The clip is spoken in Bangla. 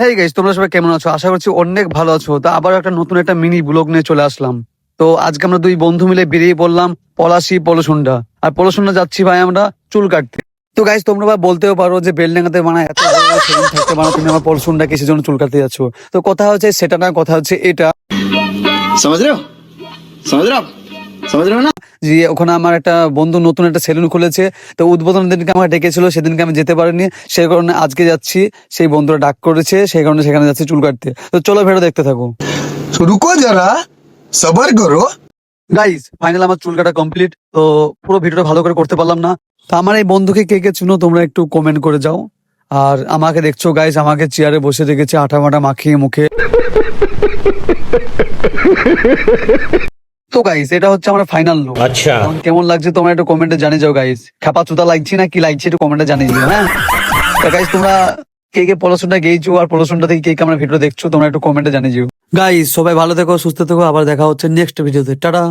হেই গাইস, তোমরা সবাই কেমন আছো? আশা করছি অনেক ভালো আছো। তো আবার একটা নতুন একটা মিনি ব্লগ নিয়ে চলে আসলাম। তো আজকে আমরা দুই বন্ধু মিলে বেরিয়ে পড়লাম পলাশী পলসুন্ডা। আর পলসুন্ডা যাচ্ছি ভাই আমরা চুল কাটতে। তো গাইস, তোমরা ভাই বলতেও পারো যে বেলডাঙ্গাতে মানে এত বড় বড় সেলুন থাকতে মানে তুমি আমার পলসুন্ডা কিসের জন্য চুল কাটতে যাচ্ছ? তো কথা হচ্ছে সেটা না, কথা হচ্ছে এটা समझ रहे हो समझ रहे हो आप समझ रहे हो ना। যে ওখানে আমার একটা বন্ধু নতুন একটা সেলুন খুলেছে। তো উদ্বোধন দিনকে আমাকে ডেকেছিল, সেদিনকে আমি যেতে পারিনি, সেই কারণে আজকে যাচ্ছি। সেই বন্ধুরা ডাক করেছে, সেই কারণে সেখানে যাচ্ছি চুল কাটতে। তো চলো ভিডিও দেখতে থাকো। तो रुको जरा सबर करो। গাইস, ফাইনাল আমার চুল কাটা কমপ্লিট। তো পুরো ভিডিওটা ভালো করে করতে পারলাম না। তো আমার এই বন্ধুকে কে কে চিনো তোমরা একটু কমেন্ট করে যাও। আর আমাকে দেখছো গাইস, আমাকে চেয়ারে বসে রেখেছে আটা মাটা মাখিয়ে মুখে। তো গাইস, এটা হচ্ছে আমার ফাইনাল লুক। আচ্ছা, কেমন লাগছে তোমরা একটু কমেন্টে জানিয়ে যাও গাইস। খাপা চুতা লাগছে না কি লাগছে একটু কমেন্টে জানিয়ে দিও। হ্যাঁ তো গাইস, তোমরা কে কে পড়াশোনা গেইছো আর পড়াশোনাটা থেকে কে কে আমার ভিডিও দেখছো তোমরা একটু কমেন্টে জানিয়ে যাও। গাইস, সবাই ভালো থেকো, সুস্থ থেকো। আবার দেখা হচ্ছে নেক্সট ভিডিওতে। টাটা।